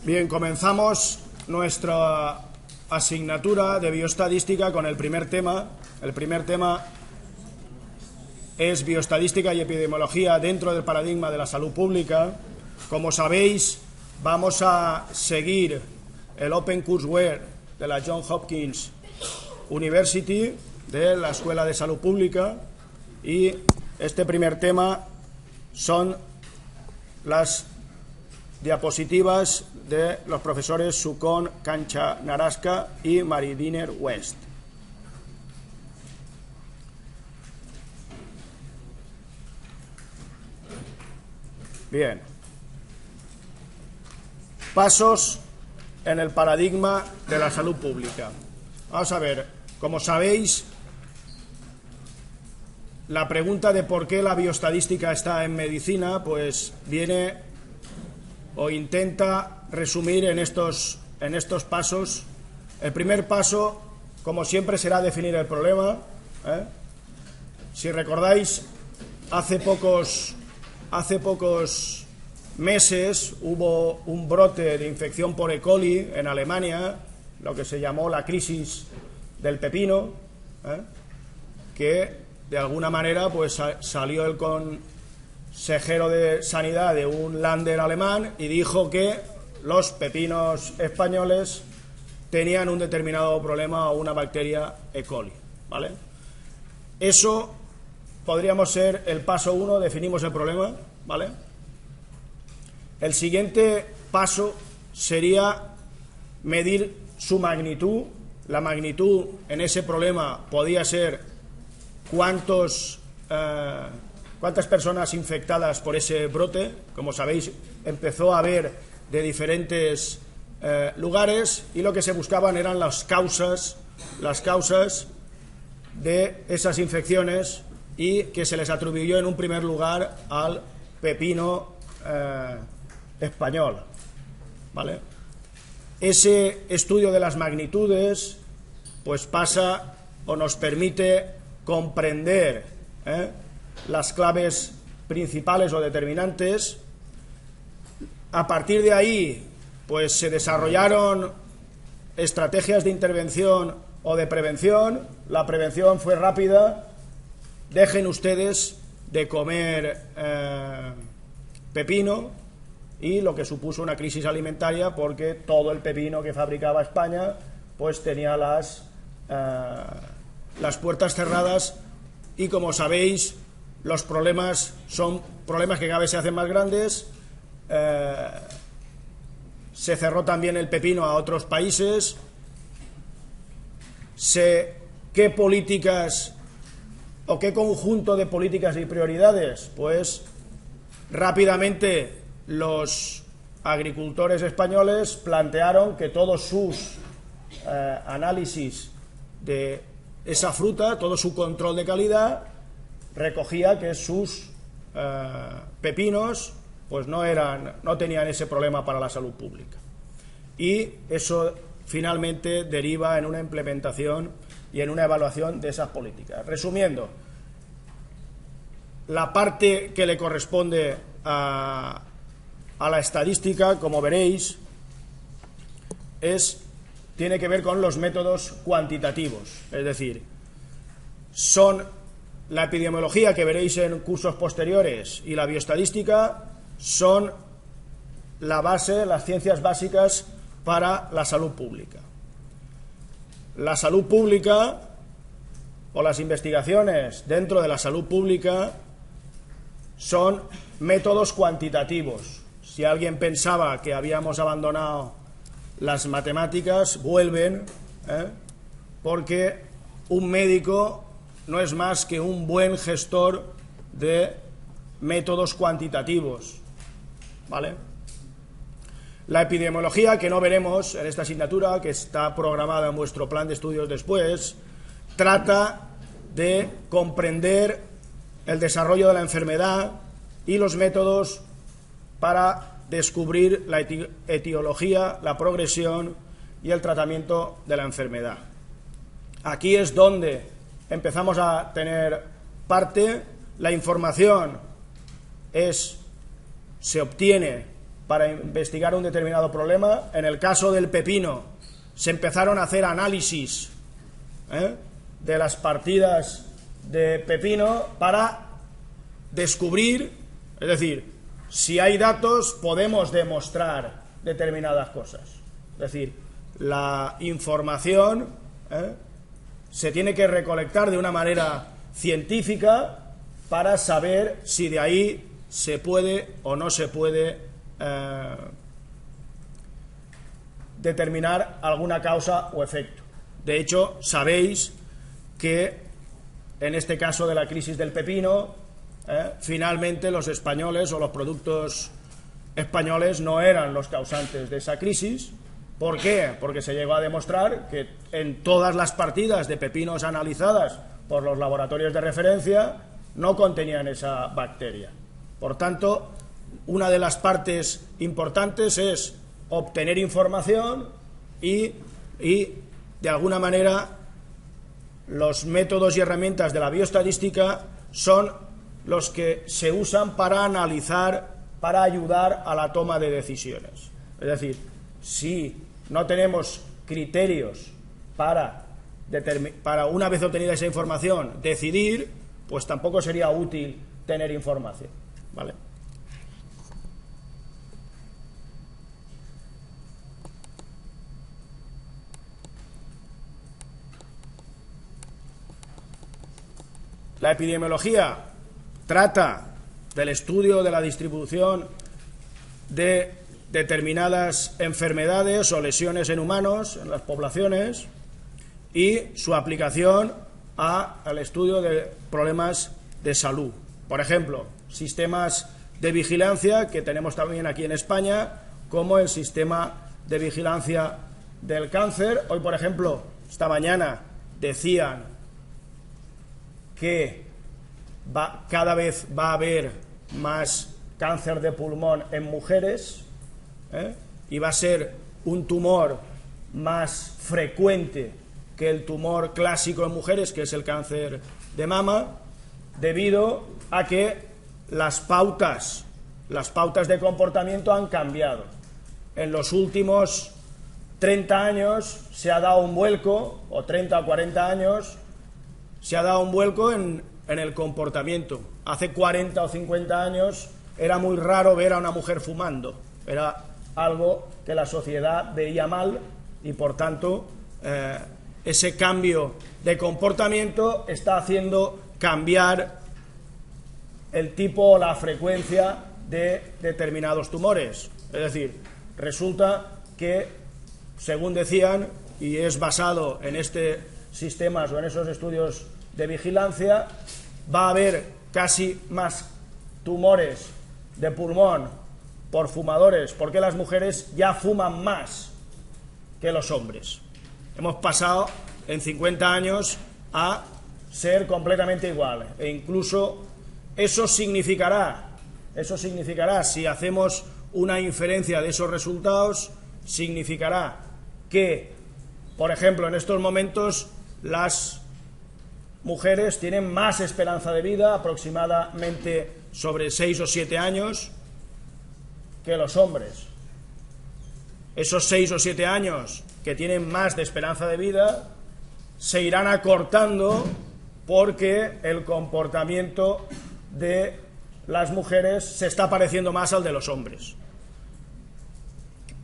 Bien, comenzamos nuestra asignatura de bioestadística con el primer tema. El primer tema es bioestadística y epidemiología dentro del paradigma de la salud pública. Como sabéis, vamos a seguir el Open Courseware de la Johns Hopkins University, de la Escuela de Salud Pública, y este primer tema son las diapositivas de los profesores Sukon Kanchanaraska y Maridiner West. Bien. Pasos en el paradigma de la salud pública. Vamos a ver, como sabéis, la pregunta de por qué la bioestadística está en medicina, pues viene o intenta resumir en estos pasos. El primer paso, como siempre, será definir el problema. Si recordáis, hace pocos meses hubo un brote de infección por E. coli en Alemania, lo que se llamó la crisis del pepino, que de alguna manera pues salió el consejero de sanidad de un länder alemán y dijo que los pepinos españoles tenían un determinado problema o una bacteria E. coli, ¿vale? Eso podríamos ser el paso 1, definimos el problema, ¿vale? El siguiente paso sería medir su magnitud. La magnitud en ese problema podía ser cuántas personas infectadas por ese brote. Como sabéis, empezó a haber de diferentes lugares, y lo que se buscaban eran las causas de esas infecciones, y que se les atribuyó en un primer lugar al pepino español, ¿vale? Ese estudio de las magnitudes pues pasa o nos permite comprender las claves principales o determinantes. A partir de ahí pues se desarrollaron estrategias de intervención o de prevención. La prevención fue rápida: dejen ustedes de comer pepino, y lo que supuso una crisis alimentaria, porque todo el pepino que fabricaba España pues tenía las puertas cerradas, y como sabéis, los problemas son problemas que cada vez se hacen más grandes. Se cerró también el pepino a otros países. ¿Qué políticas o qué conjunto de políticas y prioridades? Pues rápidamente los agricultores españoles plantearon que todos sus análisis de esa fruta, todo su control de calidad, recogía que sus pepinos pues no tenían ese problema para la salud pública. Y eso finalmente deriva en una implementación y en una evaluación de esas políticas. Resumiendo, la parte que le corresponde a la estadística, como veréis, tiene que ver con los métodos cuantitativos, es decir, son la epidemiología, que veréis en cursos posteriores, y la bioestadística son la base, las ciencias básicas para la salud pública. La salud pública o las investigaciones dentro de la salud pública son métodos cuantitativos. Si alguien pensaba que habíamos abandonado las matemáticas, vuelven, porque un médico no es más que un buen gestor de métodos cuantitativos, ¿vale? La epidemiología, que no veremos en esta asignatura, que está programada en vuestro plan de estudios después, trata de comprender el desarrollo de la enfermedad y los métodos para descubrir la etiología, la progresión y el tratamiento de la enfermedad. Aquí es donde empezamos a tener parte. La información se obtiene para investigar un determinado problema. En el caso del pepino, se empezaron a hacer análisis de las partidas de pepino para descubrir, es decir, si hay datos podemos demostrar determinadas cosas. Es decir, la información se tiene que recolectar de una manera científica para saber si de ahí se puede o no se puede determinar alguna causa o efecto. De hecho, sabéis que en este caso de la crisis del pepino, finalmente los españoles o los productos españoles no eran los causantes de esa crisis. ¿Por qué? Porque se llegó a demostrar que en todas las partidas de pepinos analizadas por los laboratorios de referencia no contenían esa bacteria. Por tanto, una de las partes importantes es obtener información y de alguna manera los métodos y herramientas de la bioestadística son los que se usan para analizar, para ayudar a la toma de decisiones. Es decir, si no tenemos criterios para una vez obtenida esa información decidir, pues tampoco sería útil tener información, ¿vale? La epidemiología trata del estudio de la distribución de determinadas enfermedades o lesiones en humanos, en las poblaciones, y su aplicación al estudio de problemas de salud. Por ejemplo, sistemas de vigilancia que tenemos también aquí en España, como el sistema de vigilancia del cáncer. Hoy, por ejemplo, esta mañana decían que cada vez va a haber más cáncer de pulmón en mujeres, y va a ser un tumor más frecuente que el tumor clásico en mujeres, que es el cáncer de mama, debido a que las pautas de comportamiento han cambiado. En los últimos 30 años se ha dado un vuelco, o 30 o 40 años, se ha dado un vuelco en el comportamiento. Hace 40 o 50 años era muy raro ver a una mujer fumando. Era algo que la sociedad veía mal y, por tanto, ese cambio de comportamiento está haciendo cambiar el tipo o la frecuencia de determinados tumores. Es decir, resulta que, según decían, y es basado en estos sistemas o en esos estudios de vigilancia, va a haber casi más tumores de pulmón por fumadores, porque las mujeres ya fuman más que los hombres. Hemos pasado en 50 años a ser completamente igual, e incluso eso significará, si hacemos una inferencia de esos resultados, significará que, por ejemplo, en estos momentos las mujeres tienen más esperanza de vida, aproximadamente sobre 6 o 7 años, que los hombres. Esos 6 o 7 años que tienen más de esperanza de vida se irán acortando porque el comportamiento de las mujeres se está pareciendo más al de los hombres.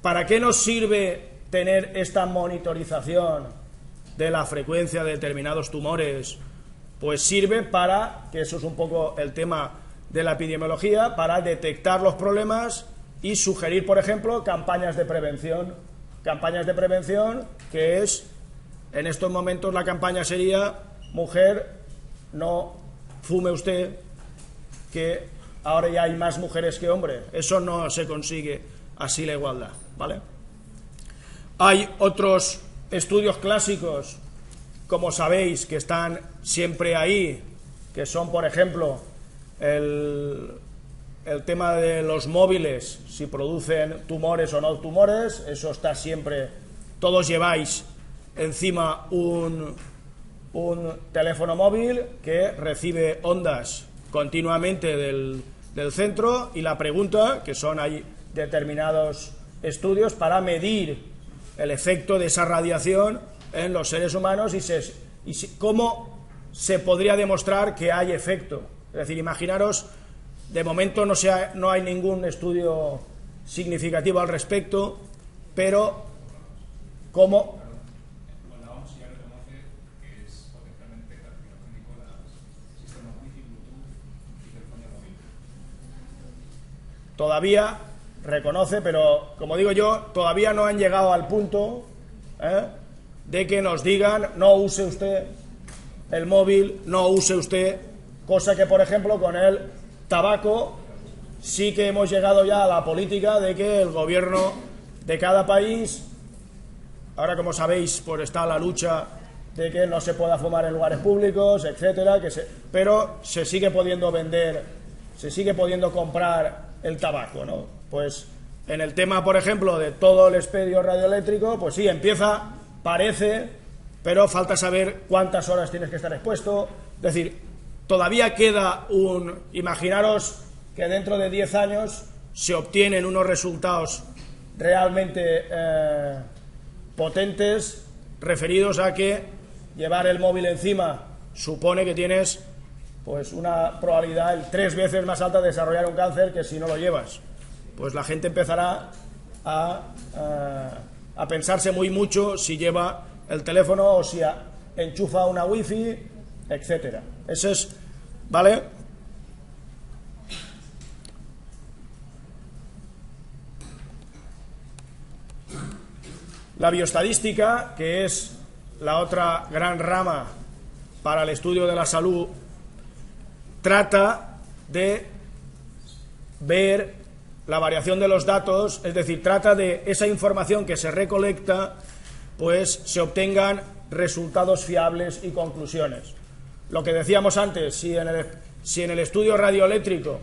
¿Para qué nos sirve tener esta monitorización de la frecuencia de determinados tumores? Pues sirve para, que eso es un poco el tema de la epidemiología, para detectar los problemas y sugerir, por ejemplo, campañas de prevención. Campañas de prevención, que es, en estos momentos la campaña sería: mujer, no fume usted, que ahora ya hay más mujeres que hombres. Eso no se consigue así la igualdad, ¿vale? Hay otros estudios clásicos, como sabéis, que están siempre ahí, que son, por ejemplo, el tema de los móviles, si producen tumores o no tumores. Eso está siempre. Todos lleváis encima un teléfono móvil que recibe ondas continuamente del centro y la pregunta, que son hay determinados estudios para medir el efecto de esa radiación en los seres humanos y cómo se podría demostrar que hay efecto. Es decir, imaginaros, de momento no hay ningún estudio significativo al respecto, pero cómo... La OMS ya reconoce que es potencialmente carcinogénico el sistema Wi-Fi, Bluetooth y telefonía móvil. Todavía reconoce, pero como digo yo, todavía no han llegado al punto de que nos digan no use usted el móvil, no use usted, cosa que por ejemplo con el tabaco sí que hemos llegado ya a la política de que el gobierno de cada país, ahora como sabéis, pues está la lucha de que no se pueda fumar en lugares públicos, etcétera, pero se sigue pudiendo vender, se sigue pudiendo comprar el tabaco, ¿no? Pues en el tema, por ejemplo, de todo el espejo radioeléctrico, pues sí, empieza, parece, pero falta saber cuántas horas tienes que estar expuesto. Es decir, todavía queda imaginaros que dentro de 10 años se obtienen unos resultados realmente potentes referidos a que llevar el móvil encima supone que tienes pues una probabilidad 3 veces más alta de desarrollar un cáncer que si no lo llevas. Pues la gente empezará a pensarse muy mucho si lleva el teléfono o si enchufa una wifi, etcétera. Eso es, ¿vale? La bioestadística, que es la otra gran rama para el estudio de la salud, trata de ver la variación de los datos, es decir, trata de esa información que se recolecta, pues se obtengan resultados fiables y conclusiones. Lo que decíamos antes, si en el estudio radioeléctrico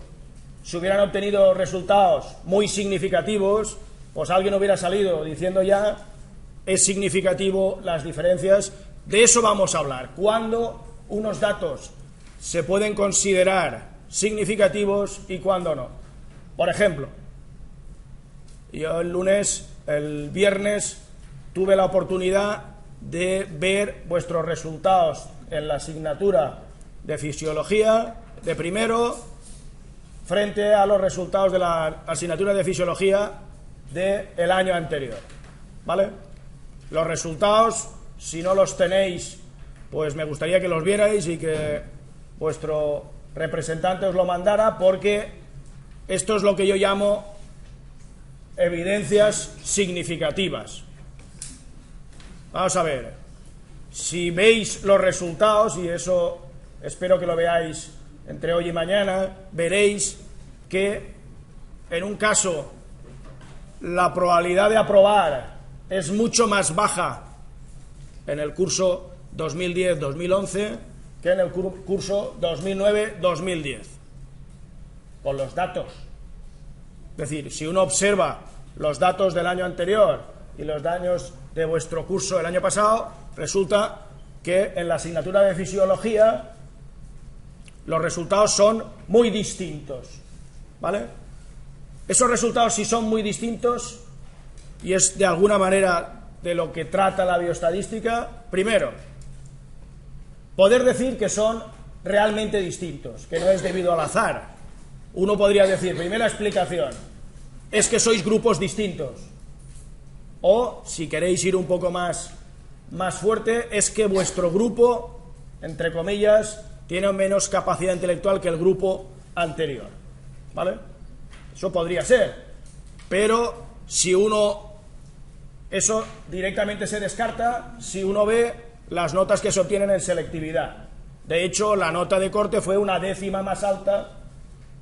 se hubieran obtenido resultados muy significativos, pues alguien hubiera salido diciendo ya es significativo las diferencias. De eso vamos a hablar. Cuándo unos datos se pueden considerar significativos y cuándo no. Por ejemplo, yo el viernes tuve la oportunidad de ver vuestros resultados en la asignatura de fisiología de primero frente a los resultados de la asignatura de fisiología del año anterior, ¿vale? Los resultados, si no los tenéis, pues me gustaría que los vierais y que vuestro representante os lo mandara, porque esto es lo que yo llamo evidencias significativas. Vamos a ver, si veis los resultados, y eso espero que lo veáis entre hoy y mañana, veréis que en un caso la probabilidad de aprobar es mucho más baja en el curso 2010-2011 que en el curso 2009-2010, con los datos. Es decir, si uno observa los datos del año anterior y los datos de vuestro curso el año pasado, resulta que en la asignatura de fisiología los resultados son muy distintos, ¿vale? Esos resultados, si son muy distintos, y es de alguna manera de lo que trata la bioestadística, primero, poder decir que son realmente distintos, que no es debido al azar. Uno podría decir, primera explicación, es que sois grupos distintos. O, si queréis ir un poco más fuerte, es que vuestro grupo, entre comillas, tiene menos capacidad intelectual que el grupo anterior, ¿vale? Eso podría ser, pero si uno, eso directamente se descarta si uno ve las notas que se obtienen en selectividad. De hecho, la nota de corte fue 1/10 más alta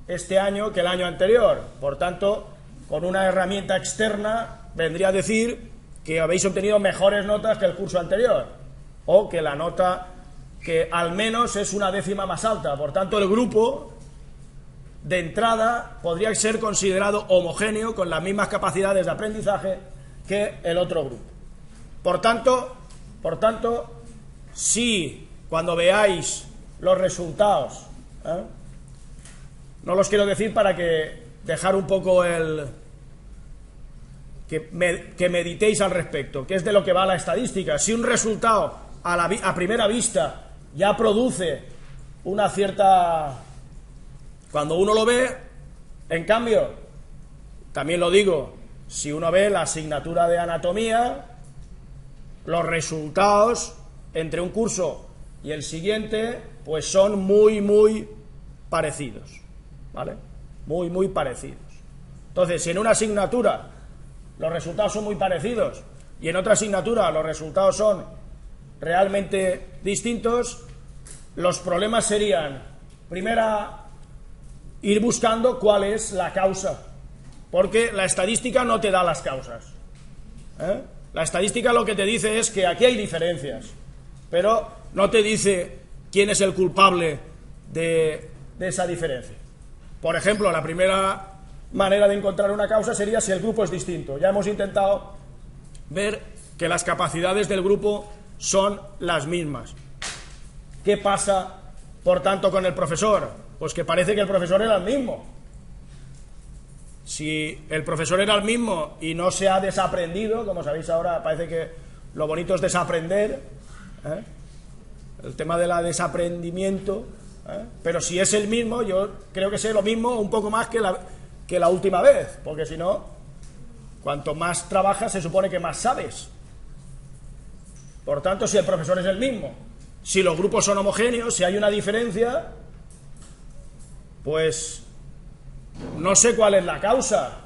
este año que el año anterior. Por tanto, con una herramienta externa vendría a decir que habéis obtenido mejores notas que el curso anterior, o que la nota que al menos es 1/10 más alta. Por tanto, el grupo de entrada podría ser considerado homogéneo, con las mismas capacidades de aprendizaje que el otro grupo. Por tanto, si cuando veáis los resultados No los quiero decir para que dejar un poco que meditéis al respecto, que es de lo que va la estadística. Si un resultado a primera vista ya produce una cierta... Cuando uno lo ve, en cambio, también lo digo, si uno ve la asignatura de anatomía, los resultados entre un curso y el siguiente, pues son muy parecidos, ¿vale? Muy parecidos. Entonces, si en una asignatura los resultados son muy parecidos y en otra asignatura los resultados son realmente distintos, los problemas serían, primera, ir buscando cuál es la causa, porque la estadística no te da las causas, ¿eh? La estadística lo que te dice es que aquí hay diferencias, pero no te dice quién es el culpable de esa diferencia. Por ejemplo, la primera manera de encontrar una causa sería si el grupo es distinto. Ya hemos intentado ver que las capacidades del grupo son las mismas. ¿Qué pasa, por tanto, con el profesor? Pues que parece que el profesor era el mismo. Si el profesor era el mismo y no se ha desaprendido, como sabéis ahora, parece que lo bonito es desaprender, ¿eh? El tema del desaprendimiento, ¿eh? Pero si es el mismo, yo creo que sé lo mismo un poco más que la última vez, porque si no, cuanto más trabajas se supone que más sabes. Por tanto, si el profesor es el mismo, si los grupos son homogéneos, si hay una diferencia, pues no sé cuál es la causa,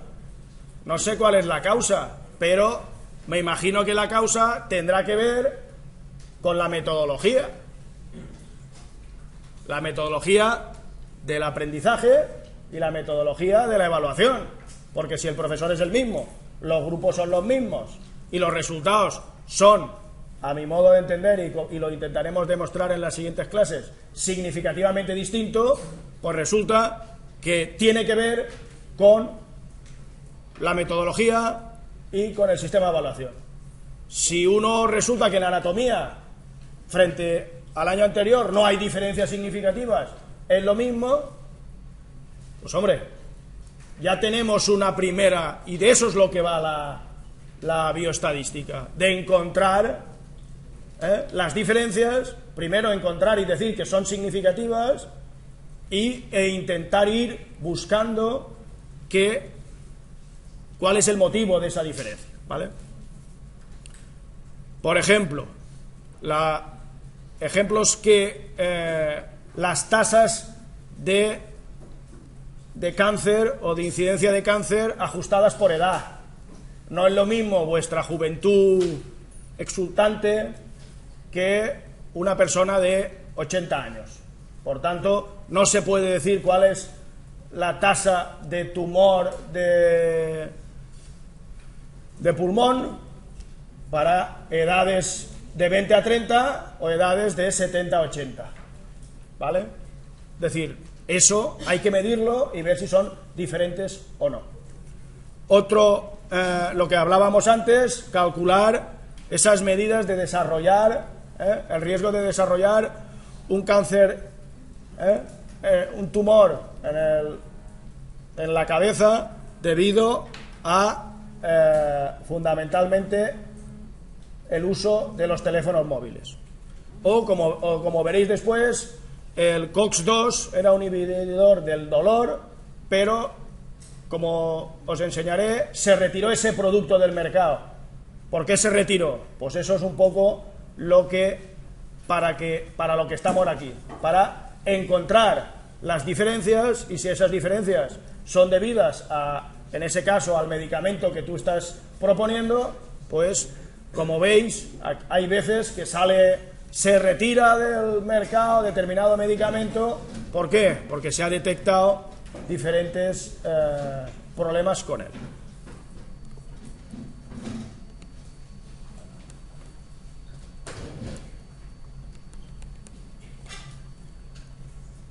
pero me imagino que la causa tendrá que ver con la metodología del aprendizaje y la metodología de la evaluación, porque si el profesor es el mismo, los grupos son los mismos y los resultados son, a mi modo de entender, y lo intentaremos demostrar en las siguientes clases, significativamente distinto, pues resulta que tiene que ver con la metodología y con el sistema de evaluación. Si uno resulta que en anatomía, frente al año anterior, no hay diferencias significativas, es lo mismo, pues hombre, ya tenemos una primera, y de eso es lo que va la bioestadística, de encontrar las diferencias, primero encontrar y decir que son significativas, e intentar ir buscando cuál es el motivo de esa diferencia, ¿vale? Por ejemplo, ejemplos que las tasas de cáncer o de incidencia de cáncer ajustadas por edad. No es lo mismo vuestra juventud exultante que una persona de 80 años. Por tanto, no se puede decir cuál es la tasa de tumor de pulmón para edades de 20 a 30 o edades de 70 a 80. ¿Vale? Es decir, eso hay que medirlo y ver si son diferentes o no. Otro, lo que hablábamos antes, calcular esas medidas de desarrollar, el riesgo de desarrollar un cáncer, un tumor en la cabeza debido a fundamentalmente el uso de los teléfonos móviles. O como veréis después, el COX-2 era un inhibidor del dolor, pero como os enseñaré, se retiró ese producto del mercado. ¿Por qué se retiró? Pues eso es un poco para lo que estamos aquí, para encontrar las diferencias, y si esas diferencias son debidas en ese caso al medicamento que tú estás proponiendo, pues como veis, hay veces que se retira del mercado determinado medicamento. ¿Por qué? Porque se ha detectado diferentes problemas con él.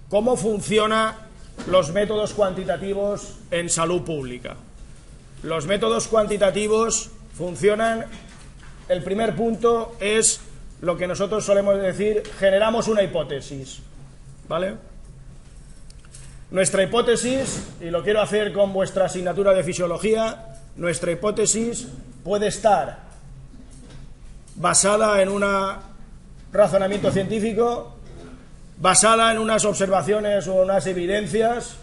¿Cómo funcionan los métodos cuantitativos en salud pública? Los métodos cuantitativos funcionan, el primer punto es lo que nosotros solemos decir, generamos una hipótesis, ¿vale? Nuestra hipótesis, y lo quiero hacer con vuestra asignatura de fisiología, nuestra hipótesis puede estar basada en un razonamiento científico, basada en unas observaciones o unas evidencias.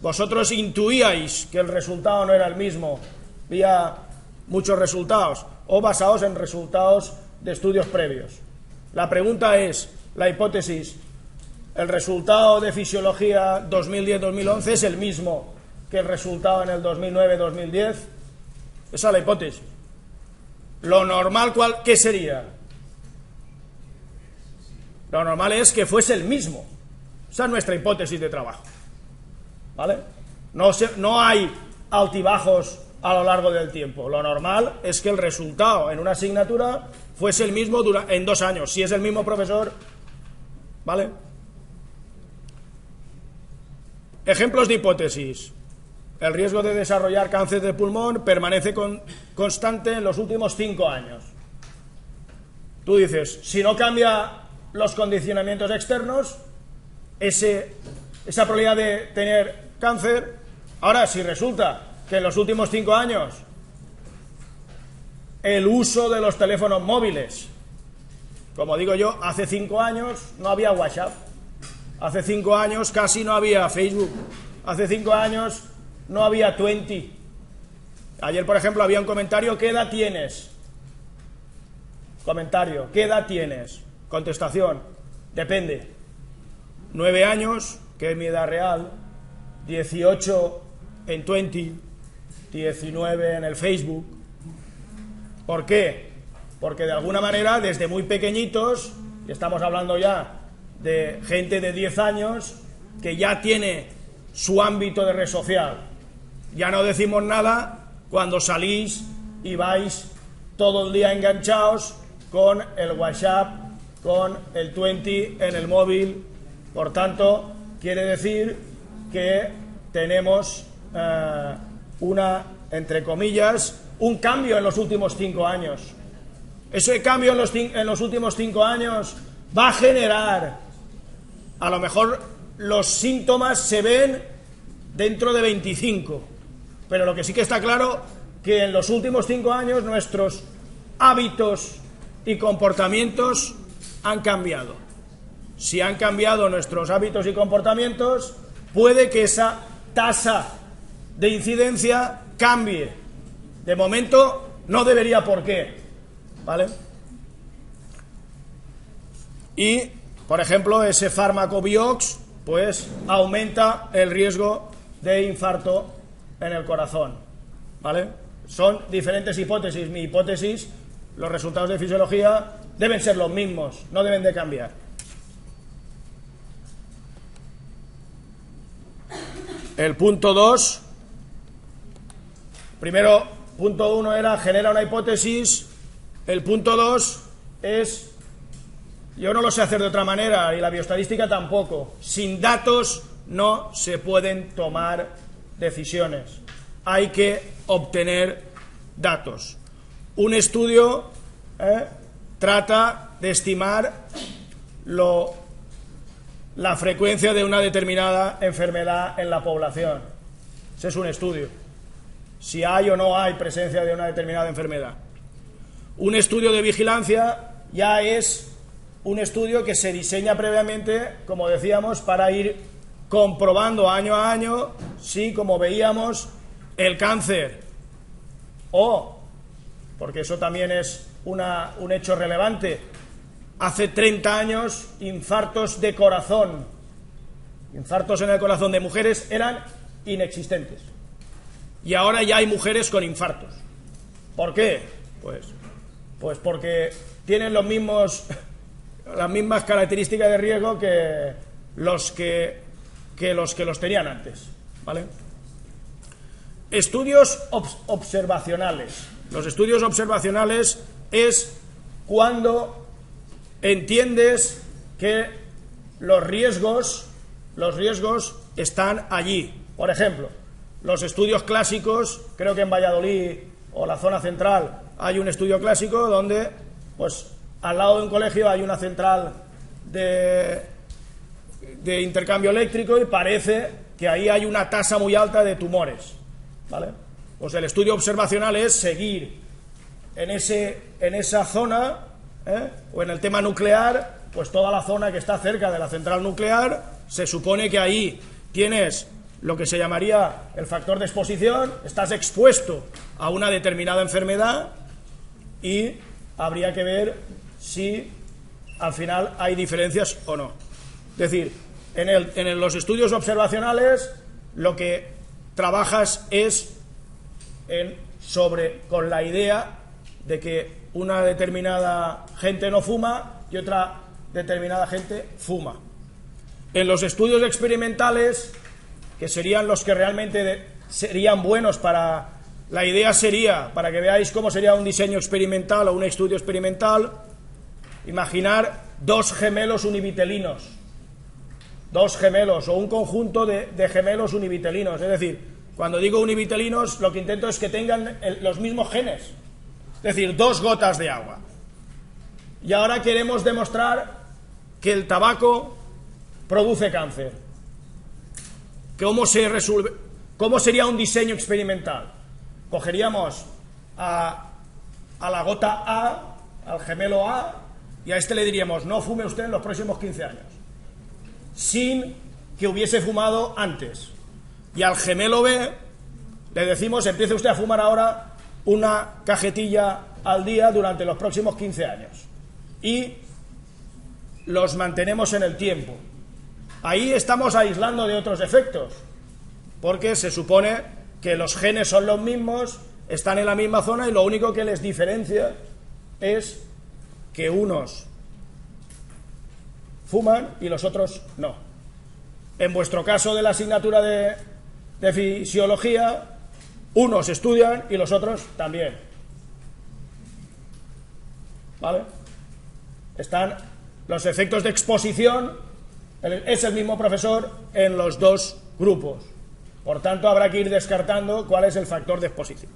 Vosotros intuíais que el resultado no era el mismo, había muchos resultados, o basados en resultados de estudios previos. La pregunta es, la hipótesis, ¿el resultado de fisiología 2010-2011 es el mismo que el resultado en el 2009-2010? Esa es la hipótesis. Lo normal, ¿qué sería? Lo normal es que fuese el mismo. Esa es nuestra hipótesis de trabajo. ¿Vale? No hay altibajos a lo largo del tiempo. Lo normal es que el resultado en una asignatura fuese el mismo en 2 años. Si es el mismo profesor, ¿vale? Ejemplos de hipótesis. El riesgo de desarrollar cáncer de pulmón permanece constante en los últimos 5 años. Tú dices, si no cambia los condicionamientos externos, esa probabilidad de tener cáncer. Ahora, si resulta que en los últimos 5 años el uso de los teléfonos móviles, como digo yo, hace 5 años no había WhatsApp, hace 5 años casi no había Facebook, hace 5 años no había 20. Ayer, por ejemplo, había un comentario, ¿qué edad tienes? Comentario, ¿qué edad tienes? Contestación, depende. 9 años, que es mi edad real, 18 en 20, 19 en el Facebook. ¿Por qué? Porque de alguna manera, desde muy pequeñitos, y estamos hablando ya de gente de 10 años, que ya tiene su ámbito de red social. Ya no decimos nada cuando salís y vais todo el día enganchados con el WhatsApp, con el 20 en el móvil. Por tanto, quiere decir que tenemos entre comillas, un cambio en los últimos 5 años. Ese cambio en los últimos 5 años va a generar, a lo mejor los síntomas se ven dentro de 25, pero lo que sí que está claro que en los últimos 5 años nuestros hábitos y comportamientos han cambiado. Si han cambiado nuestros hábitos y comportamientos, puede que esa tasa de incidencia cambie. De momento no debería por qué, ¿vale? Y, por ejemplo, ese fármaco Vioxx, pues aumenta el riesgo de infarto en el corazón, ¿vale? Son diferentes hipótesis. Mi hipótesis, los resultados de fisiología deben ser los mismos, no deben de cambiar. El punto 2, primero, punto 1 era genera una hipótesis, el punto 2 es, yo no lo sé hacer de otra manera y la bioestadística tampoco, sin datos no se pueden tomar decisiones, hay que obtener datos. Un estudio trata de estimar la frecuencia de una determinada enfermedad en la población. Ese es un estudio. Si hay o no hay presencia de una determinada enfermedad. Un estudio de vigilancia ya es un estudio que se diseña previamente, como decíamos, para ir comprobando año a año si, como veíamos, el cáncer o, porque eso también es un hecho relevante, hace 30 años infartos de corazón, infartos en el corazón de mujeres eran inexistentes. Y ahora ya hay mujeres con infartos. ¿Por qué? Pues porque tienen las mismas características de riesgo que los que los tenían antes, ¿vale? Estudios observacionales. Los estudios observacionales es cuando entiendes que los riesgos están allí. Por ejemplo, los estudios clásicos, creo que en Valladolid o la zona central hay un estudio clásico donde, pues, al lado de un colegio hay una central de intercambio eléctrico y parece que ahí hay una tasa muy alta de tumores, ¿vale? Pues el estudio observacional es seguir en esa zona, o en el tema nuclear, pues toda la zona que está cerca de la central nuclear. Se supone que ahí tienes lo que se llamaría el factor de exposición, estás expuesto a una determinada enfermedad y habría que ver si al final hay diferencias o no. Es decir, en los estudios observacionales lo que trabajas es con la idea de que una determinada gente no fuma y otra determinada gente fuma. En los estudios experimentales, que serían los que realmente serían buenos para... La idea sería, para que veáis cómo sería un diseño experimental o un estudio experimental, imaginar dos gemelos univitelinos, dos gemelos o un conjunto de gemelos univitelinos. Es decir, cuando digo univitelinos, lo que intento es que tengan los mismos genes, es decir, dos gotas de agua. Y ahora queremos demostrar que el tabaco produce cáncer. ¿Cómo sería un diseño experimental? Cogeríamos a la gota A, al gemelo A, y a este le diríamos: no fume usted en los próximos 15 años, sin que hubiese fumado antes. Y al gemelo B le decimos: empiece usted a fumar ahora una cajetilla al día durante los próximos 15 años. Y los mantenemos en el tiempo. Ahí estamos aislando de otros efectos, porque se supone que los genes son los mismos, están en la misma zona, y lo único que les diferencia es que unos fuman y los otros no. En vuestro caso de la asignatura de fisiología, unos estudian y los otros también, ¿vale? Están los efectos de exposición, es el mismo profesor en los dos grupos. Por tanto, habrá que ir descartando cuál es el factor de exposición.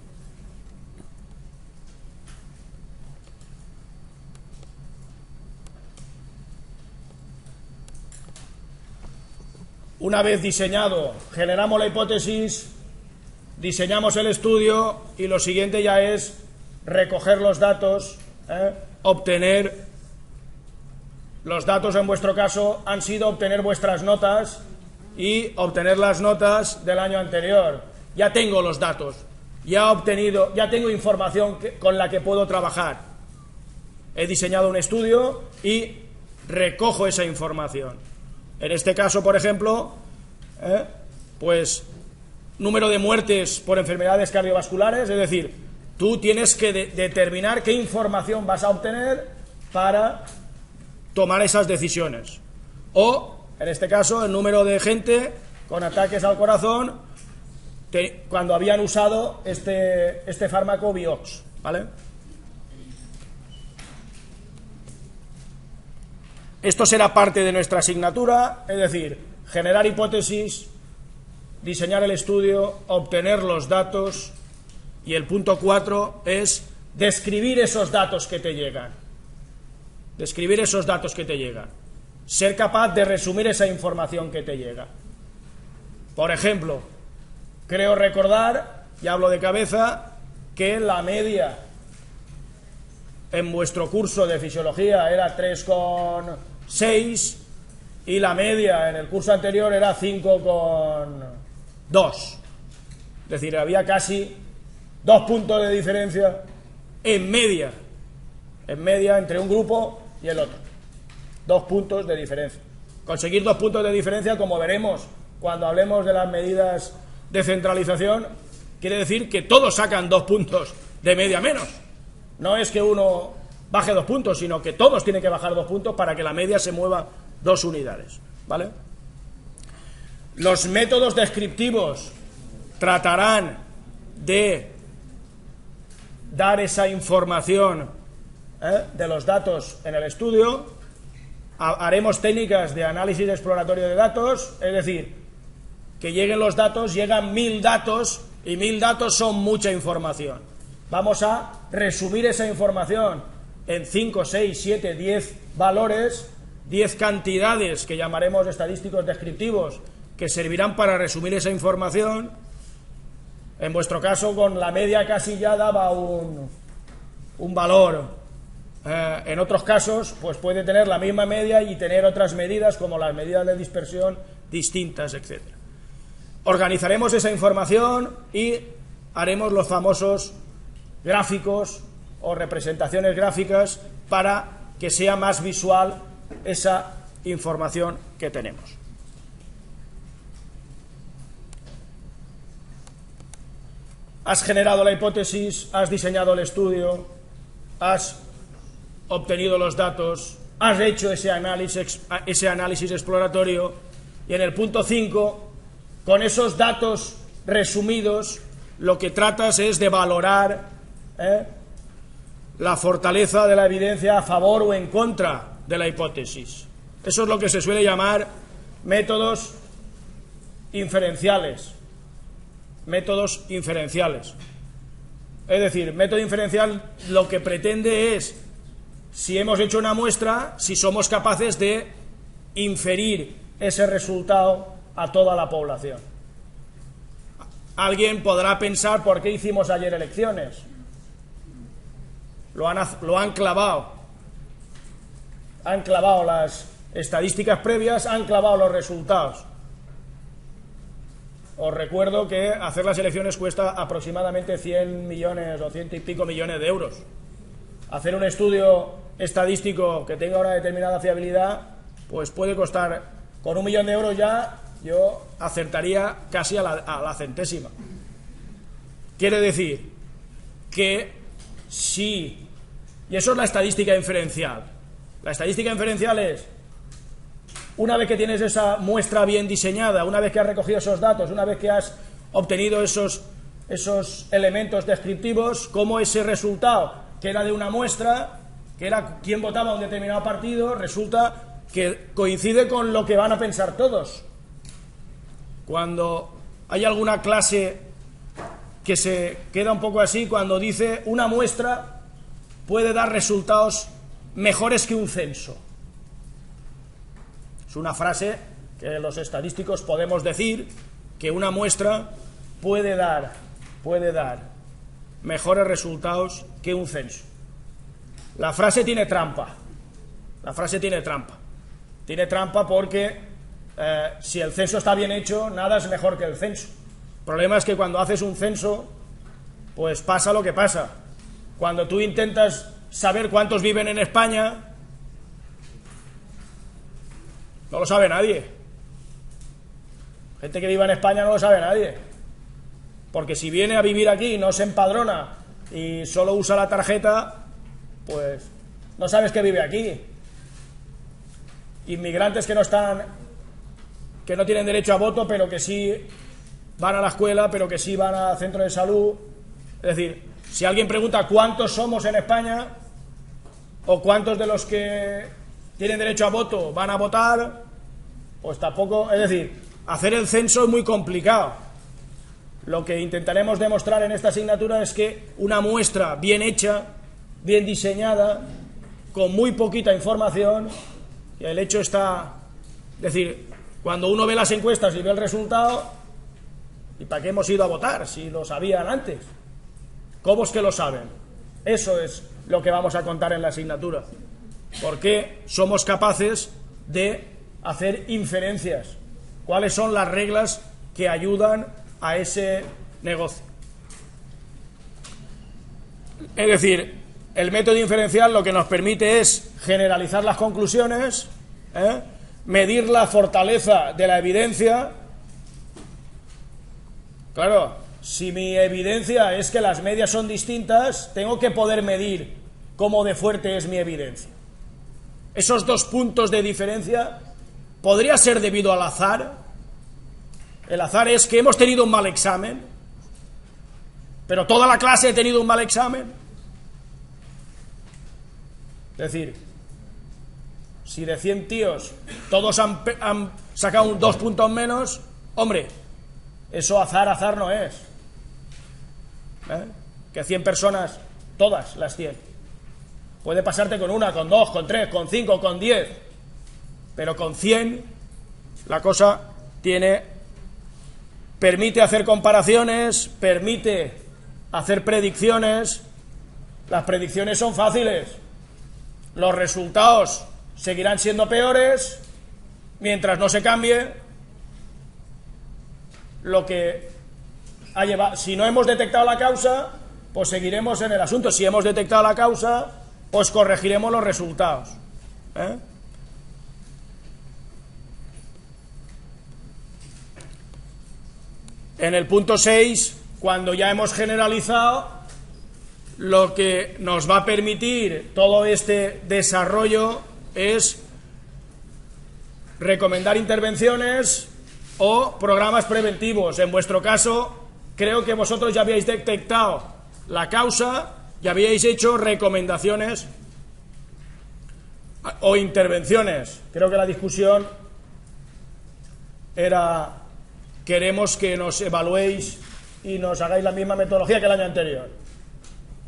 Una vez diseñado, generamos la hipótesis, diseñamos el estudio, y lo siguiente ya es recoger los datos, obtener los datos. En vuestro caso han sido obtener vuestras notas y obtener las notas del año anterior. Ya tengo los datos, ya tengo información con la que puedo trabajar. He diseñado un estudio y recojo esa información. En este caso, por ejemplo, pues número de muertes por enfermedades cardiovasculares, es decir, tú tienes que determinar qué información vas a obtener para tomar esas decisiones. O, en este caso, el número de gente con ataques al corazón cuando habían usado este fármaco Vioxx, ¿vale? Esto será parte de nuestra asignatura, es decir, generar hipótesis, diseñar el estudio, obtener los datos, y el punto 4 es describir esos datos que te llegan. Describir esos datos que te llegan. Ser capaz de resumir esa información que te llega. Por ejemplo, creo recordar, y hablo de cabeza, que la media en vuestro curso de fisiología era 3,6 y la media en el curso anterior era 5,2. Es decir, había casi 2 puntos de diferencia en media entre un grupo y el otro. 2 puntos de diferencia. Conseguir 2 puntos de diferencia, como veremos cuando hablemos de las medidas de centralización, quiere decir que todos sacan 2 puntos de media menos. No es que uno baje 2 puntos, sino que todos tienen que bajar 2 puntos para que la media se mueva 2 unidades, ¿vale? Los métodos descriptivos tratarán de dar esa información de los datos en el estudio. Haremos técnicas de análisis exploratorio de datos, es decir, que lleguen los datos, llegan 1000 datos, y 1000 datos son mucha información. Vamos a resumir esa información en 5, 6, 7, 10 valores, 10 cantidades que llamaremos estadísticos descriptivos, que servirán para resumir esa información. En vuestro caso, con la media casi ya daba un valor. En otros casos, pues puede tener la misma media y tener otras medidas, como las medidas de dispersión distintas, etc. Organizaremos esa información y haremos los famosos gráficos o representaciones gráficas para que sea más visual esa información que tenemos. Has generado la hipótesis, has diseñado el estudio, has obtenido los datos, has hecho ese análisis exploratorio, y en el punto 5, con esos datos resumidos, lo que tratas es de valorar la fortaleza de la evidencia a favor o en contra de la hipótesis. Eso es lo que se suele llamar métodos inferenciales. Métodos inferenciales. Es decir, método inferencial lo que pretende es, si hemos hecho una muestra, si somos capaces de inferir ese resultado a toda la población. Alguien podrá pensar, ¿por qué hicimos ayer elecciones? Lo han clavado. Han clavado las estadísticas previas, han clavado los resultados. Os recuerdo que hacer las elecciones cuesta aproximadamente 100 millones o 100 y pico millones de euros. Hacer un estudio estadístico que tenga una determinada fiabilidad, pues puede costar, con 1 millón de euros ya, yo acertaría casi a la centésima. Quiere decir que sí, y eso es la estadística inferencial. La estadística inferencial es, una vez que tienes esa muestra bien diseñada, una vez que has recogido esos datos, una vez que has obtenido esos elementos descriptivos, cómo ese resultado, que era de una muestra, que era quién votaba a un determinado partido, resulta que coincide con lo que van a pensar todos. Cuando hay alguna clase que se queda un poco así, cuando dice una muestra puede dar resultados mejores que un censo. Es una frase que los estadísticos podemos decir, que una muestra puede dar mejores resultados que un censo. La frase tiene trampa. La frase tiene trampa. Tiene trampa porque si el censo está bien hecho, nada es mejor que el censo. El problema es que cuando haces un censo, pues pasa lo que pasa. Cuando tú intentas saber cuántos viven en España, no lo sabe nadie. Gente que viva en España no lo sabe nadie. Porque si viene a vivir aquí y no se empadrona y solo usa la tarjeta, pues no sabes que vive aquí. Inmigrantes que no tienen derecho a voto, pero que sí van a la escuela, pero que sí van al centro de salud. Es decir, si alguien pregunta cuántos somos en España, o cuántos de los que tienen derecho a voto van a votar, pues tampoco. Es decir, hacer el censo es muy complicado. Lo que intentaremos demostrar en esta asignatura es que una muestra bien hecha, bien diseñada, con muy poquita información, y el hecho está, es decir, cuando uno ve las encuestas y ve el resultado, ¿y para qué hemos ido a votar si lo sabían antes? ¿Cómo es que lo saben? Eso es lo que vamos a contar en la asignatura. ¿Por qué somos capaces de hacer inferencias? ¿Cuáles son las reglas que ayudan a ese negocio? Es decir, el método inferencial lo que nos permite es generalizar las conclusiones, medir la fortaleza de la evidencia. Claro, si mi evidencia es que las medias son distintas, tengo que poder medir cómo de fuerte es mi evidencia. Esos 2 puntos de diferencia podría ser debido al azar. El azar es que hemos tenido un mal examen, pero toda la clase ha tenido un mal examen. Es decir, si de 100 tíos todos han sacado 2 puntos menos, hombre, eso azar no es. Que 100 personas, todas las 100. Puede pasarte con 1, con 2, con 3, con 5, con 10, pero con 100 la cosa tiene permite hacer comparaciones, permite hacer predicciones. Las predicciones son fáciles. Los resultados seguirán siendo peores mientras no se cambie lo que ha llevado. Si no hemos detectado la causa, pues seguiremos en el asunto. Si hemos detectado la causa, pues corregiremos los resultados. En el punto 6, cuando ya hemos generalizado, lo que nos va a permitir todo este desarrollo es recomendar intervenciones o programas preventivos. En vuestro caso, creo que vosotros ya habíais detectado la causa y habíais hecho recomendaciones o intervenciones. Creo que la discusión era: queremos que nos evaluéis y nos hagáis la misma metodología que el año anterior.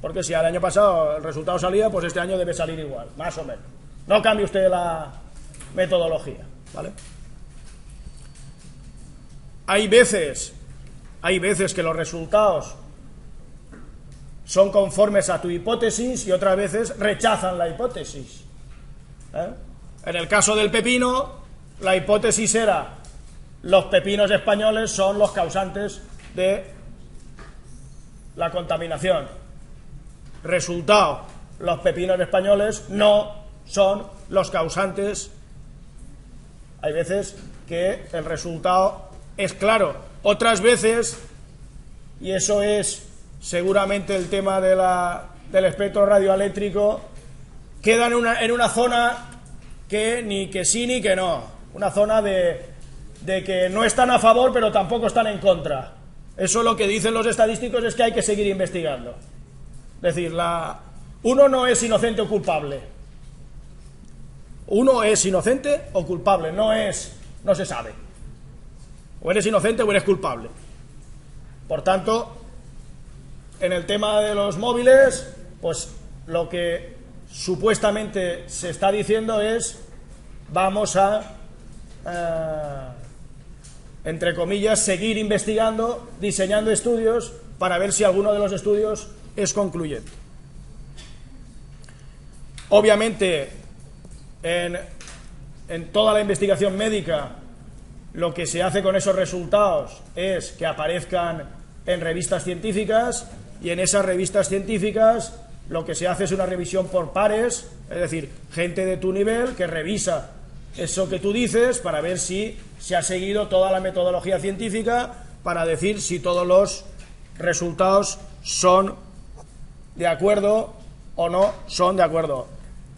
Porque si al año pasado el resultado salía, pues este año debe salir igual, más o menos. No cambie usted la metodología, ¿vale? Hay veces que los resultados son conformes a tu hipótesis y otras veces rechazan la hipótesis. En el caso del pepino, la hipótesis era: los pepinos españoles son los causantes de la contaminación. Resultado: los pepinos españoles no son los causantes. Hay veces que el resultado es claro. Otras veces, y eso es seguramente el tema del espectro radioeléctrico, quedan en una zona que ni que sí ni que no. Una zona de que no están a favor pero tampoco están en contra. Eso lo que dicen los estadísticos es que hay que seguir investigando. Es decir, uno no es inocente o culpable. Uno es inocente o culpable, no se sabe. O eres inocente o eres culpable. Por tanto, en el tema de los móviles, pues lo que supuestamente se está diciendo es: vamos a entre comillas, seguir investigando, diseñando estudios para ver si alguno de los estudios es concluyente. Obviamente, en toda la investigación médica, lo que se hace con esos resultados es que aparezcan en revistas científicas, y en esas revistas científicas lo que se hace es una revisión por pares, es decir, gente de tu nivel que revisa eso que tú dices para ver si se ha seguido toda la metodología científica, para decir si todos los resultados son de acuerdo o no son de acuerdo.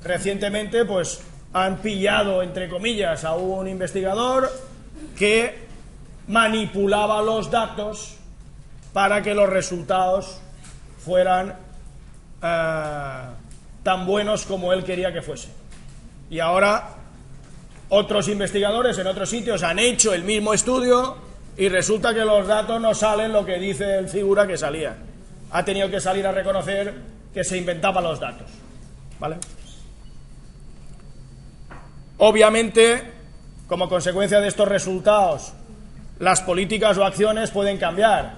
Recientemente, pues, han pillado, entre comillas, a un investigador que manipulaba los datos para que los resultados fueran tan buenos como él quería que fuesen. Y ahora otros investigadores en otros sitios han hecho el mismo estudio y resulta que los datos no salen lo que dice el figura que salía. Ha tenido que salir a reconocer que se inventaba los datos, ¿vale? Obviamente, como consecuencia de estos resultados, las políticas o acciones pueden cambiar.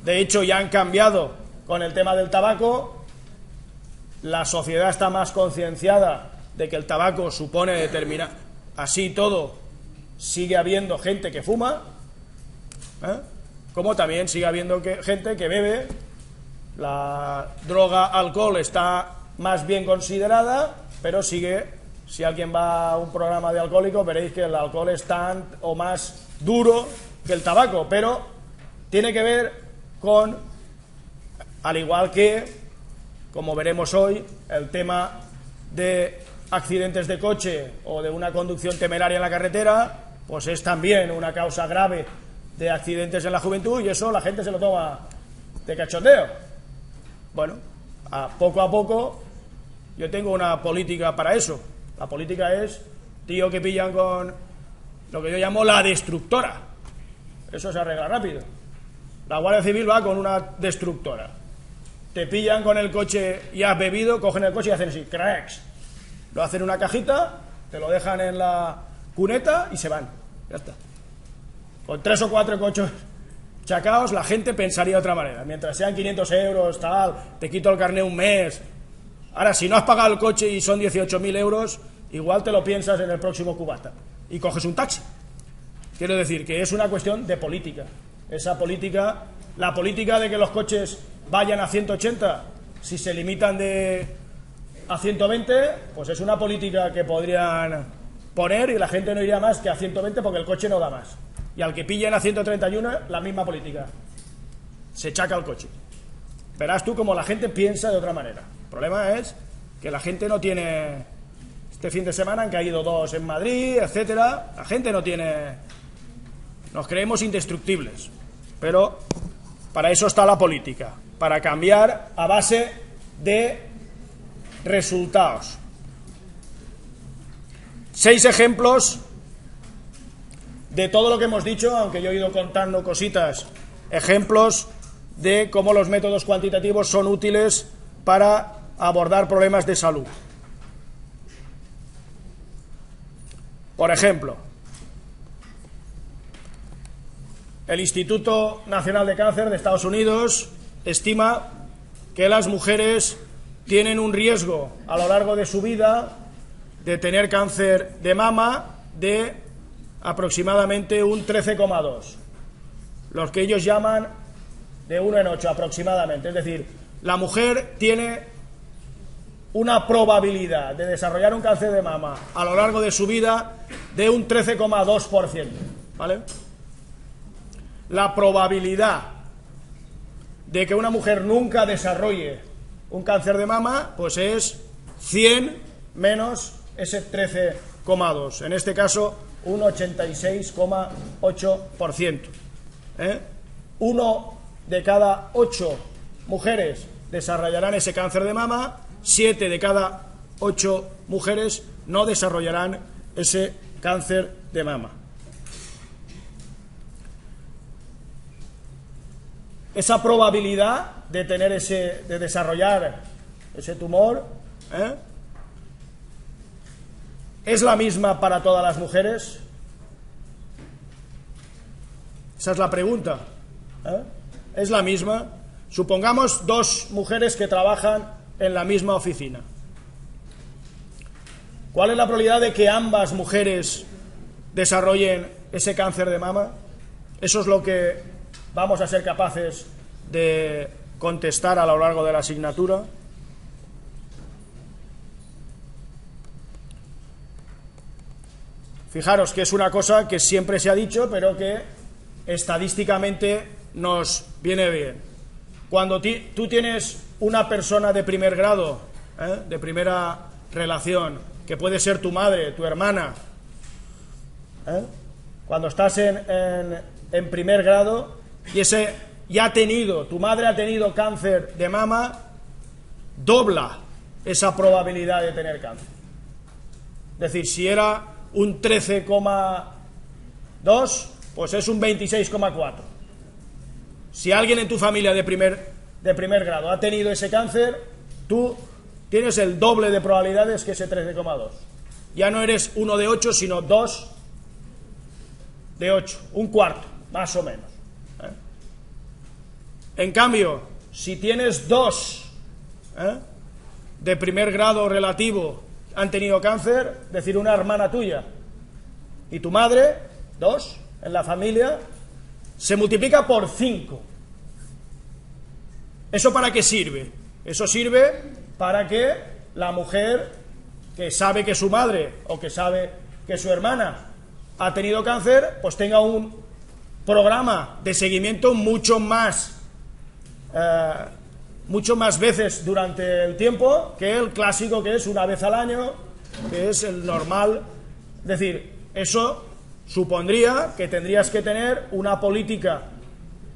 De hecho, ya han cambiado con el tema del tabaco. La sociedad está más concienciada de que el tabaco supone determinar. Así todo, sigue habiendo gente que fuma, como también sigue habiendo gente que bebe. La droga alcohol está más bien considerada, pero sigue. Si alguien va a un programa de alcohólicos, veréis que el alcohol es tan o más duro que el tabaco, pero tiene que ver con, al igual que, como veremos hoy, el tema de accidentes de coche o de una conducción temeraria en la carretera, pues es también una causa grave de accidentes en la juventud, y eso la gente se lo toma de cachondeo. Bueno, a poco yo tengo una política para eso. La política es tío que pillan con lo que yo llamo la destructora. Eso se arregla rápido. La Guardia Civil va con una destructora. Te pillan con el coche y has bebido, cogen el coche y hacen así, cracks. Lo hacen en una cajita, te lo dejan en la cuneta y se van. Ya está. Con 3 o 4 coches chacaos, la gente pensaría de otra manera. Mientras sean 500 euros, tal, te quito el carné un mes. Ahora, si no has pagado el coche y son 18.000 euros, igual te lo piensas en el próximo cubata y coges un taxi. Quiero decir que es una cuestión de política. Esa política, la política de que los coches vayan a 180, si se limitan a 120, pues es una política que podrían poner y la gente no iría más que a 120 porque el coche no da más. Y al que pillen a 131, la misma política. Se chaca el coche. Verás tú como la gente piensa de otra manera. El problema es que la gente no tiene... Este fin de semana han caído 2 en Madrid, etcétera. La gente no tiene... Nos creemos indestructibles. Pero para eso está la política. Para cambiar a base de resultados. 6 ejemplos de todo lo que hemos dicho, aunque yo he ido contando cositas, ejemplos de cómo los métodos cuantitativos son útiles para abordar problemas de salud. Por ejemplo, el Instituto Nacional de Cáncer de Estados Unidos estima que las mujeres tienen un riesgo a lo largo de su vida de tener cáncer de mama de aproximadamente un 13,2, los que ellos llaman de 1 en 8 aproximadamente. Es decir, la mujer tiene una probabilidad de desarrollar un cáncer de mama a lo largo de su vida de un 13,2%, ¿vale? La probabilidad de que una mujer nunca desarrolle un cáncer de mama, pues es 100 menos ese 13,2, en este caso un 86,8%. Uno de cada 8 mujeres desarrollarán ese cáncer de mama, 7 de cada 8 mujeres no desarrollarán ese cáncer de mama. Esa probabilidad de tener de desarrollar ese tumor, ¿es la misma para todas las mujeres? Esa es la pregunta. ¿Es la misma? Supongamos 2 mujeres que trabajan en la misma oficina. ¿Cuál es la probabilidad de que ambas mujeres desarrollen ese cáncer de mama? Eso es lo que vamos a ser capaces de contestar a lo largo de la asignatura. Fijaros que es una cosa que siempre se ha dicho, pero que estadísticamente nos viene bien. Cuando tú tienes una persona de primer grado, de primera relación, que puede ser tu madre, tu hermana, cuando estás en primer grado y tu madre ha tenido cáncer de mama, dobla esa probabilidad de tener cáncer. Es decir, si era un 13,2, pues es un 26,4. Si alguien en tu familia de primer grado ha tenido ese cáncer, tú tienes el doble de probabilidades que ese 13,2. Ya no eres 1 de 8, sino 2 de 8, un cuarto, más o menos. En cambio, si tienes 2 de primer grado relativo han tenido cáncer, es decir, una hermana tuya y tu madre, 2 en la familia, se multiplica por 5. ¿Eso para qué sirve? Eso sirve para que la mujer que sabe que su madre o que sabe que su hermana ha tenido cáncer, pues tenga un programa de seguimiento mucho más veces durante el tiempo que el clásico, que es una vez al año, que es el normal. Es decir, eso supondría que tendrías que tener una política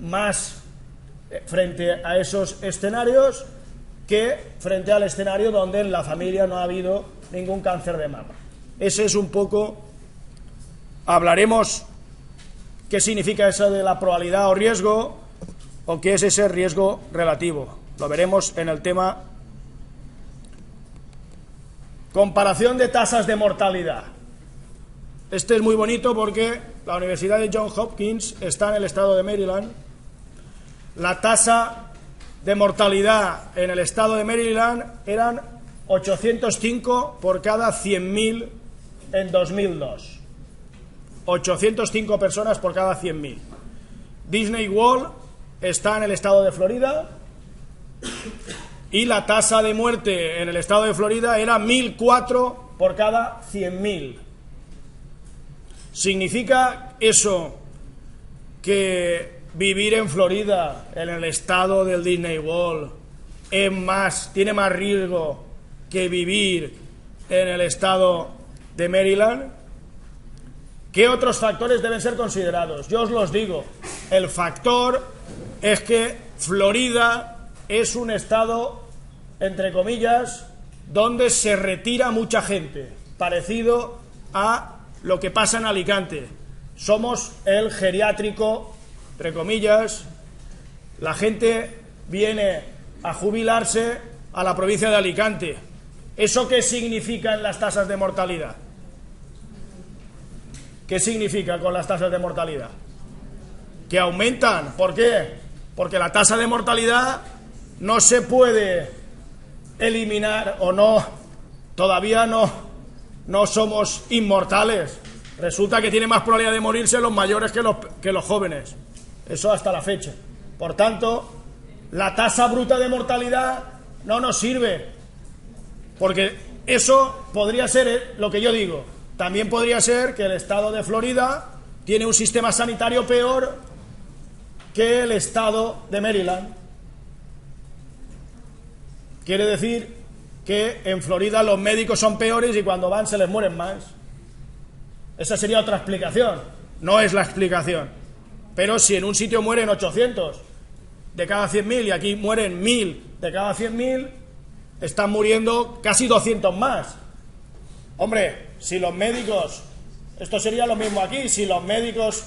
más frente a esos escenarios que frente al escenario donde en la familia no ha habido ningún cáncer de mama. Ese es un poco... Hablaremos qué significa eso de la probabilidad o riesgo, o qué es ese riesgo relativo. Lo veremos en el tema comparación de tasas de mortalidad. Este es muy bonito porque la Universidad de Johns Hopkins está en el estado de Maryland la tasa de mortalidad en el estado de Maryland eran 805 por cada 100.000 en 2002. 805 personas por cada 100.000. Disney World está en el estado de Florida y la tasa de muerte en el estado de Florida era 1.004 por cada 100.000. ¿Significa eso que vivir en Florida, en el estado del Disney World, tiene más riesgo que vivir en el estado de Maryland? ¿Qué otros factores deben ser considerados? Yo os los digo. El factor es que Florida es un estado, entre comillas, donde se retira mucha gente, parecido a lo que pasa en Alicante. Somos el geriátrico, entre comillas. La gente viene a jubilarse a la provincia de Alicante. ¿Eso qué significa en las tasas de mortalidad? ¿Qué significa con las tasas de mortalidad? Que aumentan. ¿Por qué? Porque la tasa de mortalidad no se puede eliminar, o no, todavía no somos inmortales. Resulta que tiene más probabilidad de morirse los mayores que los jóvenes. Eso hasta la fecha. Por tanto, la tasa bruta de mortalidad no nos sirve, porque eso podría ser lo que yo digo. También podría ser que el estado de Florida tiene un sistema sanitario peor que el estado de Maryland. Quiere decir que en Florida los médicos son peores y cuando van se les mueren más. Esa sería otra explicación. No es la explicación. Pero si en un sitio mueren 800 de cada 100.000 y aquí mueren 1.000 de cada 100.000, están muriendo casi 200 más. Hombre, si los médicos, esto sería lo mismo aquí, si los médicos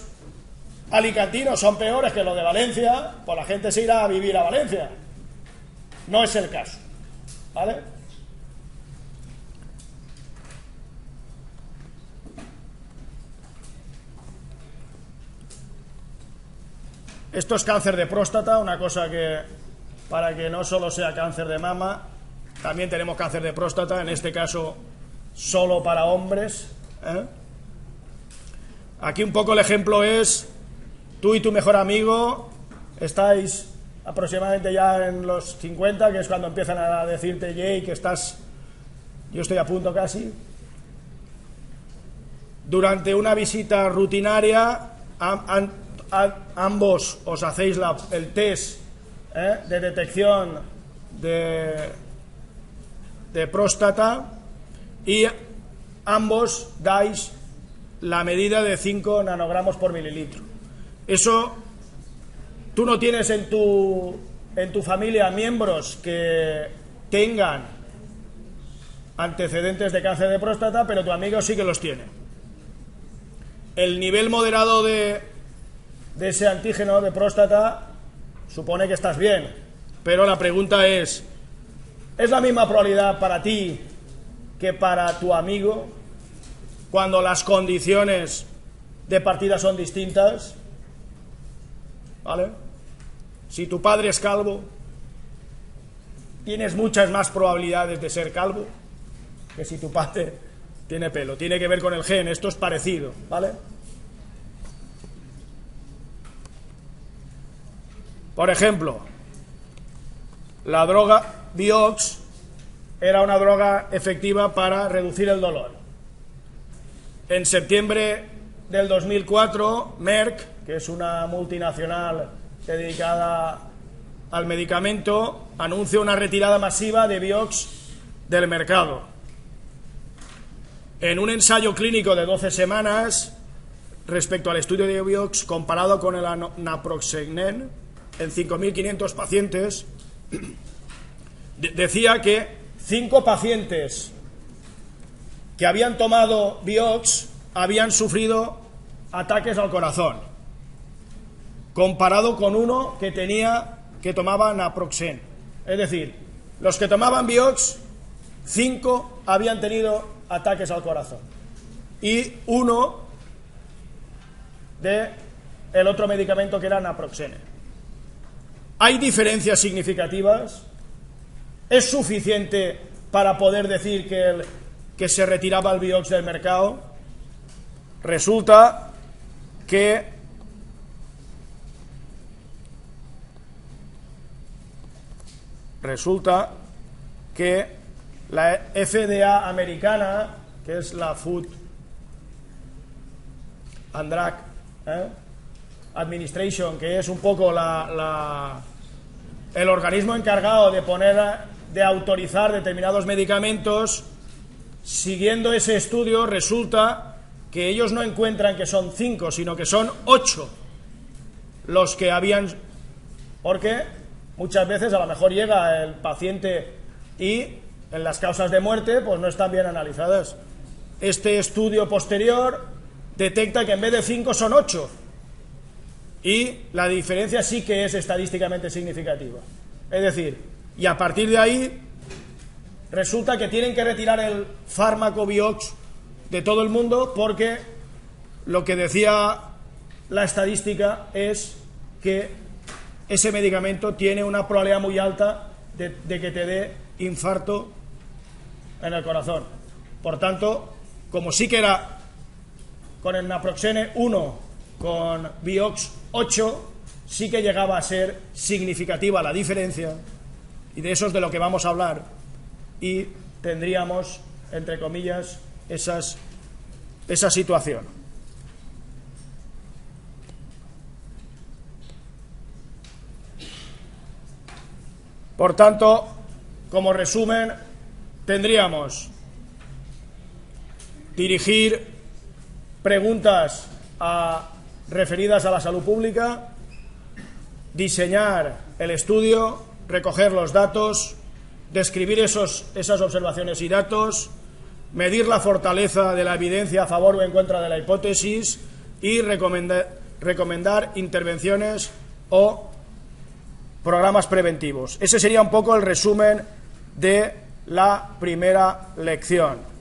alicantinos son peores que los de Valencia, pues la gente se irá a vivir a Valencia. No es el caso, ¿vale? Esto es cáncer de próstata, una cosa que, para que no solo sea cáncer de mama, también tenemos cáncer de próstata, en este caso solo para hombres, ¿eh? Aquí un poco el ejemplo es, tú y tu mejor amigo estáis aproximadamente ya en los 50, que es cuando empiezan a decirte, Jay, que estás, yo estoy a punto casi. Durante una visita rutinaria, ambos os hacéis el test de detección de próstata y ambos dais la medida de 5 nanogramos por mililitro. Eso, tú no tienes en tu familia miembros que tengan antecedentes de cáncer de próstata, pero tu amigo sí que los tiene. El nivel moderado de ese antígeno de próstata supone que estás bien, pero la pregunta ¿es la misma probabilidad para ti que para tu amigo cuando las condiciones de partida son distintas? ¿Vale? Si tu padre es calvo, tienes muchas más probabilidades de ser calvo que si tu padre tiene pelo. Tiene que ver con el gen, esto es parecido, ¿vale? Por ejemplo, la droga Vioxx era una droga efectiva para reducir el dolor. En septiembre del 2004, Merck, que es una multinacional dedicada al medicamento, anuncia una retirada masiva de Vioxx del mercado. En un ensayo clínico de 12 semanas, respecto al estudio de Vioxx comparado con el naproxen, en 5.500 pacientes, decía que 5 pacientes que habían tomado Vioxx habían sufrido ataques al corazón, comparado con uno que tomaba naproxen. Es decir, los que tomaban Vioxx, 5 habían tenido ataques al corazón y uno de el otro medicamento que era naproxen. ¿Hay diferencias significativas? ¿Es suficiente para poder decir que se retiraba el Vioxx del mercado? Resulta que la FDA americana, que es la Food and Drug Administration, que es un poco el organismo encargado de autorizar determinados medicamentos, siguiendo ese estudio, resulta que ellos no encuentran que son 5, sino que son 8 los que habían, porque muchas veces a lo mejor llega el paciente y en las causas de muerte pues no están bien analizadas. Este estudio posterior detecta que en vez de 5 son 8 y la diferencia sí que es estadísticamente significativa. Es decir, y a partir de ahí resulta que tienen que retirar el fármaco Vioxx de todo el mundo, porque lo que decía la estadística es que ese medicamento tiene una probabilidad muy alta de que te dé infarto en el corazón. Por tanto, como sí que era con el naproxene 1, con Vioxx 8, sí que llegaba a ser significativa la diferencia, y de eso es de lo que vamos a hablar, y tendríamos, entre comillas, esa situación. Por tanto, como resumen, tendríamos dirigir preguntas referidas a la salud pública, diseñar el estudio, recoger los datos, describir esas observaciones y datos, medir la fortaleza de la evidencia a favor o en contra de la hipótesis y recomendar intervenciones o programas preventivos. Ese sería un poco el resumen de la primera lección.